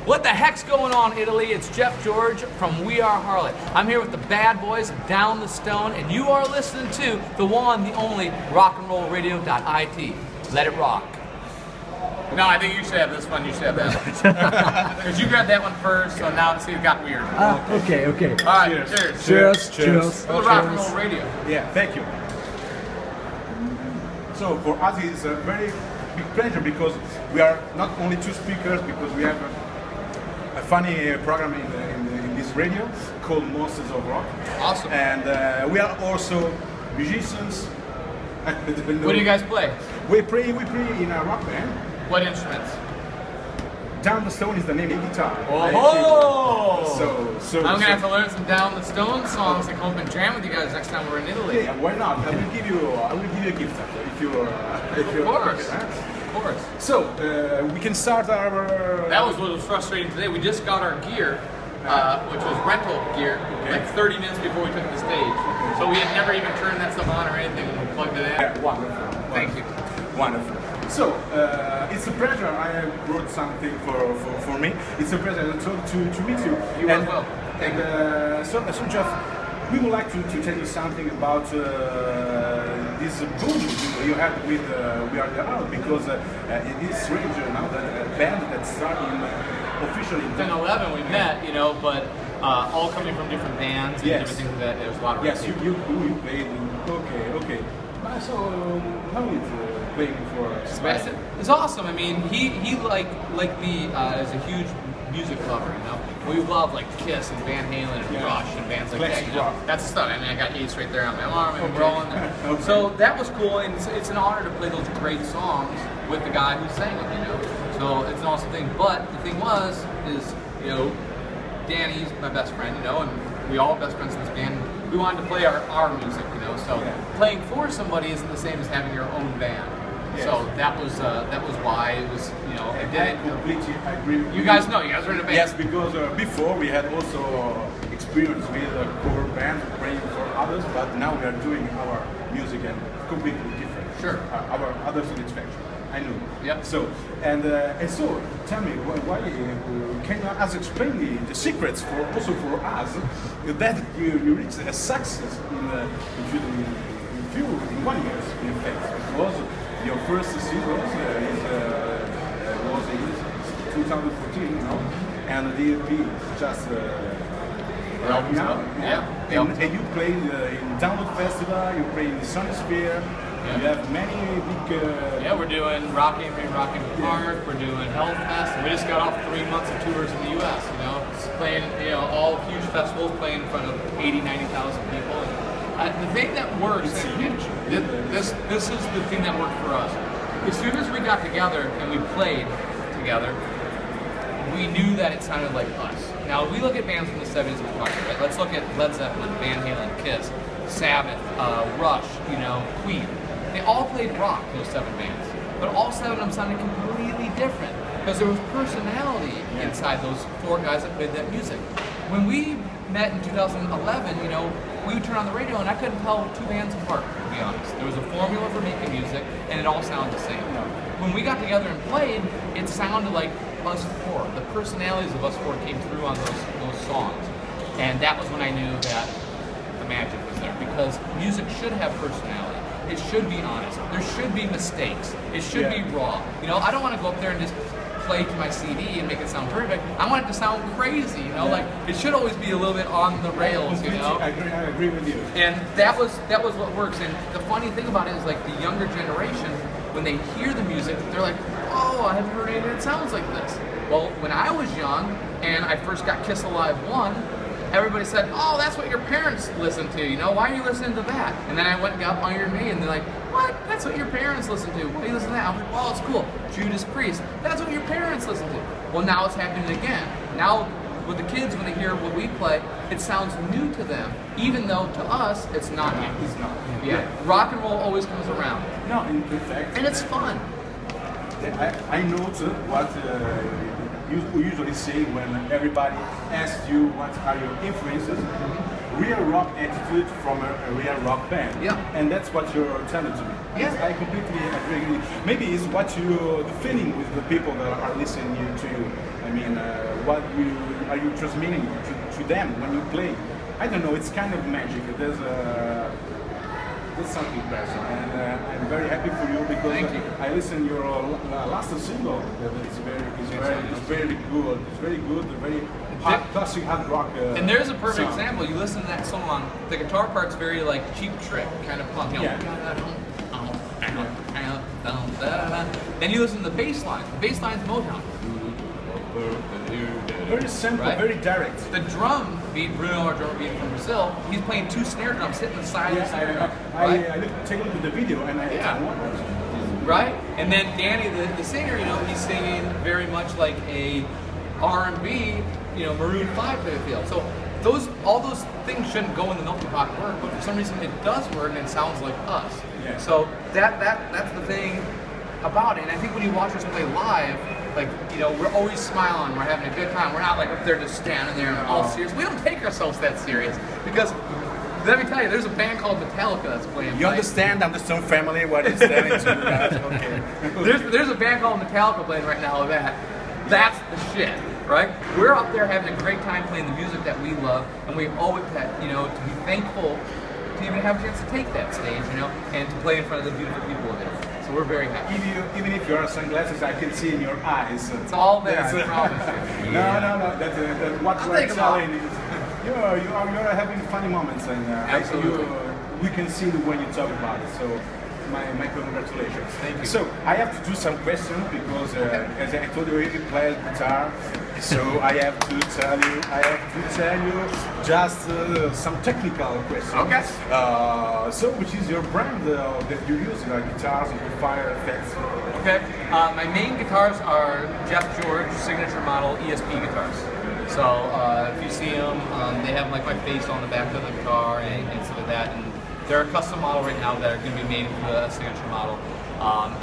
What the heck's going on, Italy? It's Jeff George from We Are Harlot. I'm here with the bad boys of Down the Stone, and you are listening to the one, the only rockandrollradio.it. Let it rock. No, I think you should have this one. You should have that one. Because you grabbed that one first, so now it's got weird. Okay. All right, cheers. Cheers. For the Rock and Roll Radio. Yeah, thank you. So for us it's a very big pleasure because we are not only two speakers, because we have a funny program in this radio called Monsters of Rock. Awesome. And we are also musicians. What do you guys play? We play in a rock band. What instruments? Down the Stone is the name of the guitar. Oh! So I'm gonna have to learn some Down the Stone songs to come up and jam with you guys next time we're in Italy. Yeah, why not? I will give you a gift after, if you're. Of course. Of course. So we can start our. That was what was frustrating today. We just got our gear, which was rental gear, like 30 minutes before we took the stage. So we had never even turned that stuff on or anything when we plugged it in. Yeah, wonderful. Thank you. Wonderful. So it's a pleasure. I brought something for me. It's a pleasure to meet you. You as well. Thank you. So Jeff, we would like to tell you something about this boom you had with We Are Harlot, because it is strange now that a band that started officially in 2011 we met, but all coming from different bands and different things. That there was a lot of yes, you played. Okay. So how is playing for Sebastian? It's awesome. I mean, he like me is a huge music lover. We love like Kiss and Van Halen and Rush and bands like Classic that. rock. That's the stuff. I mean, I got Ace right there on my arm and we're all in there. Okay. So that was cool, and it's an honor to play those great songs with the guy who sang them. So it's an awesome thing. But the thing is Danny's my best friend, and we all have best friends in this band. We wanted to play our music, So playing for somebody isn't the same as having your own band. Yes. So that was why it was, I did it. I completely agree with You guys know, you guys were in a band. Yes, because before we had also experience with a cover band playing for others, but now we are doing our music and completely different. Sure. Our other satisfaction. I know. Yep. So and so tell me why can you explain the secrets also for us that you reached a success in 1 year in fact, because your first season was in 2014, and the EP just right now. Yeah. And you played in Download Festival, you played in the Sunsphere. You have many big. We're doing Rockin' Park. We're doing Health Fest. And we just got off 3 months of tours in the U.S. Playing all huge festivals, playing in front of 80, 90,000 people. And the thing that works, this is the thing that worked for us. As soon as we got together and we played together, we knew that it sounded like us. Now, we look at bands from the 70s and 80s, right? Let's look at Led Zeppelin, Van Halen, Kiss, Sabbath, Rush, Queen. They all played rock, those 7 bands. But all 7 of them sounded completely different because there was personality inside those 4 guys that played that music. When we met in 2011, we would turn on the radio and I couldn't tell 2 bands apart, to be honest. There was a formula for making music and it all sounded the same. When we got together and played, it sounded like us 4. The personalities of us 4 came through on those songs. And that was when I knew that the magic was there, because music should have personality. It should be honest. There should be mistakes. It should be raw. I don't want to go up there and just play to my CD and make it sound perfect. I want it to sound crazy. Like it should always be a little bit on the rails. I agree with you. And that was what works. And the funny thing about it is, like, the younger generation, when they hear the music, they're like, "Oh, I haven't heard anything that sounds like this." Well, when I was young and I first got Kiss Alive 1. Everybody said, "Oh, that's what your parents listen to, why are you listening to that?" And then I went and got Iron Me, and they're like, "What? That's what your parents listen to. Why do you listen to that?" I'm like, "Oh, it's cool." Judas Priest, that's what your parents listen to. Well, now it's happening again. Now, with the kids, when they hear what we play, it sounds new to them, even though to us, it's not new. It's not. Yeah, rock and roll always comes around. No, in fact. And it's fun. I note what you usually say when everybody asks you what are your influences. real rock attitude from a real rock band. Yeah. And that's what you're telling to me. Yeah. I completely agree. Maybe it's what the feeling with the people that are listening to you. I mean, what are you transmitting to them when you play? I don't know. It's kind of magic. There's something special, and I'm very happy for you because I listened your last single. It's very good. It's very good. Very classic hard rock. And there's a perfect song. example. You listen to that song. The guitar part's very like Cheap Trick kind of punk. You know, Yeah. Then you listen to the bass line. The bass line's Motown. Very simple, Right? very direct. The drum beat, Bruno, our drummer beat from Brazil, he's playing 2 snare drums hitting the side of the snare drum. Take a look at the video and I Right? And then Danny, the singer, you know, he's singing very much like a R&B, you know, Maroon 5 type of feel. So all those things shouldn't go in the melting pot and work, but for some reason it does work and it sounds like us. Yeah. So that's the thing about it. And I think when you watch us play live, like, you know, we're always smiling, we're having a good time. We're not like up there just standing there and all serious. We don't take ourselves that serious because let me tell you, there's a band called Metallica that's playing. You understand? I'm the Stone family. What is that? Okay. There's a band called Metallica playing right now. That's the shit, right? We're up there having a great time playing the music that we love, and we owe it that, you know, to be thankful to even have a chance to take that stage, you know, and to play in front of the beautiful people of it. So we're very happy. Even if you are sunglasses, I can see in your eyes. It's all there, I promise you. No. That's what I'll we're take 'em off. telling is you're having funny moments, and Absolutely. we can see it when you talk about it. So my congratulations. Thank you. So I have to do some questions because as I told you, you play guitar. So I have to tell you just some technical questions. Okay. So which is your brand that you use, guitars, amplifier, effects? Okay. My main guitars are Jeff George signature model ESP guitars. So if you see them, they have like my face on the back of the guitar and stuff like that. And they're a custom model right now that are going to be made into a signature model.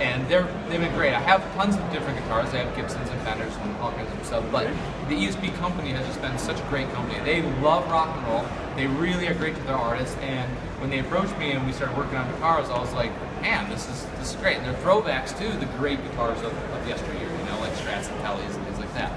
And they've been great. I have tons of different guitars. I have Gibsons and Fenders and all kinds of stuff. But the ESP company has just been such a great company. They love rock and roll. They really are great to their artists. And when they approached me and we started working on guitars, I was like, man, this is great. And they're throwbacks to the great guitars of yesteryear, you know, like Strats and Tellys and things like that.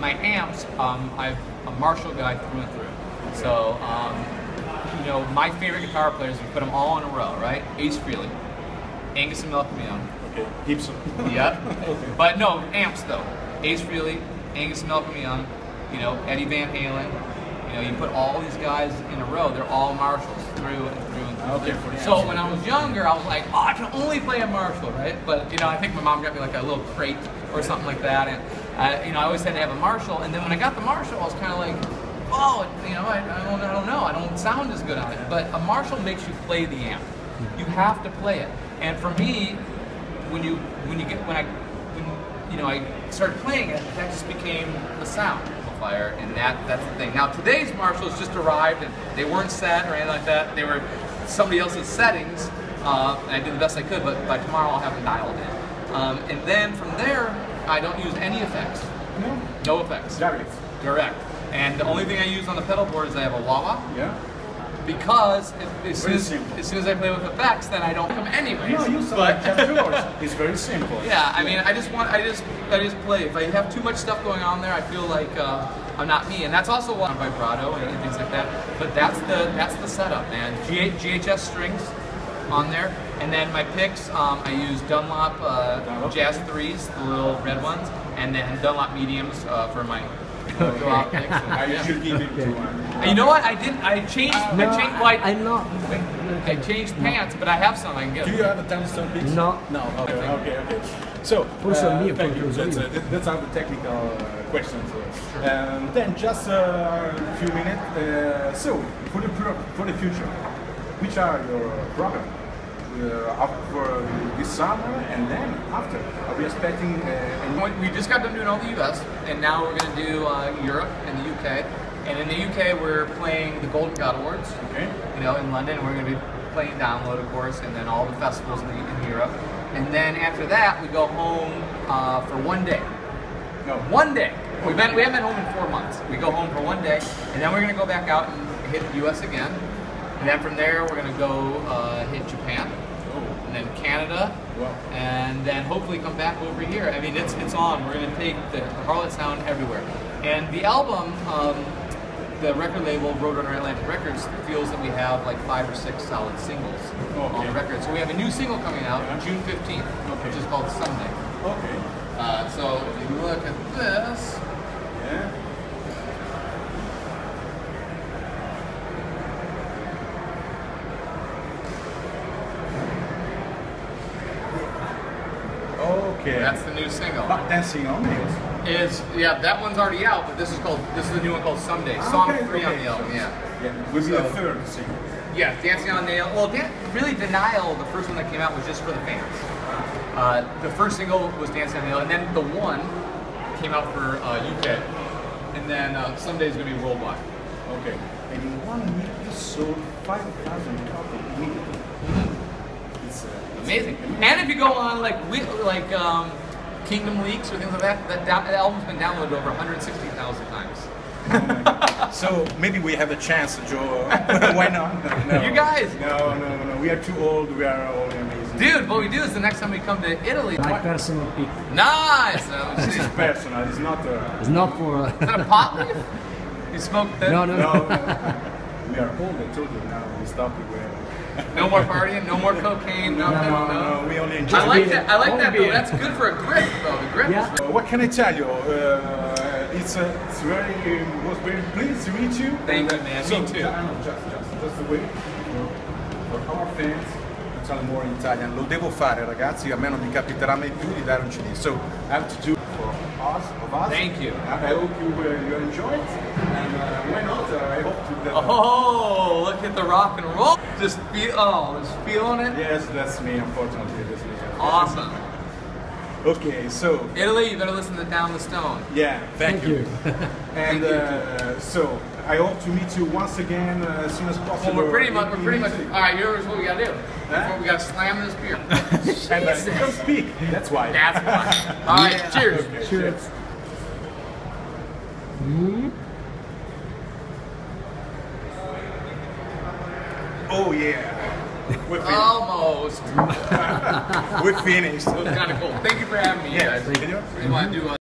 My amps, I'm a Marshall guy through and through. So, you know, my favorite guitar players, we put them all in a row, right? Ace Frehley, Angus and Malcolm Young. Okay. Gibson. Yep. But no, amps though. Ace Frehley, Angus and Malcolm Young, you know, Eddie Van Halen. You know, you put all these guys in a row, they're all Marshalls through and through and through. Okay. So when I was younger, I was like, oh, I can only play a Marshall, right? But, you know, I think my mom got me like a little crate or something like that. And, you know, I always had to have a Marshall. And then when I got the Marshall, I was kind of like, oh, you know, I don't know. I don't sound as good on it. But a Marshall makes you play the amp. You have to play it. And for me, when I started playing it, that just became the sound amplifier, and that's the thing. Now today's Marshalls just arrived, and they weren't set or anything like that. They were somebody else's settings, and I did the best I could. But by tomorrow, I'll have them dialed in. And then from there, I don't use any effects. No effects. Direct. And the only thing I use on the pedal board is I have a wah-wah. Yeah. As soon as I play with effects, then I don't come anyways. No, you sound like Jeff George. It's very simple. Yeah, I mean, I just play. If I have too much stuff going on there, I feel like I'm not me, and that's also why I'm vibrato and things like that. But that's the setup, man. GHS strings on there, and then my picks, I use Dunlop Jazz 3s, the little red ones, and then Dunlop mediums for my go-out picks. I should give it to one. You know what? I changed. I changed pants, but I have some I can get. Do you have a Dunston piece? No. No. Okay. So, thank you. That's all the technical questions. And then just a few minutes. So, for the future, which are your programs? For this summer and then after? Are we expecting? We just got done doing all the U.S. and now we're going to do Europe and the U.K. And in the U.K. we're playing the Golden God Awards. Okay. You know, in London, and we're going to be playing Download, of course, and then all the festivals in Europe. And then after that, we go home for 1 day. No. 1 day. We haven't been home in 4 months. We go home for 1 day, and then we're going to go back out and hit the U.S. again, and then from there we're gonna go hit Japan, and then Canada, and then hopefully come back over here. I mean, it's on. We're gonna take the Harlot sound everywhere, and the album. The record label, Roadrunner Atlantic Records, feels that we have like 5 or 6 solid singles on the record. So we have a new single coming out June 15th, which is called Someday. Okay. So if you look at this, Okay. that's the new single. But Dancing on Nails. That one's already out, but this is the new one called Someday. Song 3 on the album, Yeah, will be the third single. Yeah, Dancing on Nail. Well, really, Denial, the first one that came out, was just for the fans. The first single was Dancing on Nail, and then the one came out for UK, and then Someday is going to be worldwide. Okay. And in 1 week, you sold 5,000 copies immediately. It's amazing. And if you go on Kingdom Leaks or things like that, the album's been downloaded over 160,000 times. So maybe we have a chance, Joe. Why not? No. You guys? No. We are too old. We are all amazing. Dude, what we do is the next time we come to Italy. My personal pick. Nice. This is personal. It's not. It's not for. Is that a pot leaf? You smoked that? No. We are old. I told you. Now we stop. No more partying, no more cocaine, nothing. No, we only enjoy. I like that. I like Only that though. beer. That's good for a grip, though. The grip Yeah. is. What can I tell you? It's very was very pleased to meet you. Thank you, man. Me too. Just the way for our fans. Facciamo more in Italian. Lo devo fare, ragazzi. A me non mi capiterà mai più di dare un CD. So I have to do it for us. Thank you. I hope you enjoy it. And why not? I hope to. Oh, look at the rock and roll. Just feeling it. Yes, that's me. Unfortunately, that's me. Awesome. Okay, so Italy, you better listen to Down the Stone. yeah, thank you. And Thank you. so I hope to meet you once again as soon as possible. Well, we're pretty much. All right, here's what we gotta do. We gotta slam this beer. And you can speak. That's why. That's why. All right, cheers. Okay, Cheers. Oh yeah. We're finished. Almost. We're finished. It was kind of cool. Thank you for having me, you Yes. guys. Thank you. We want to do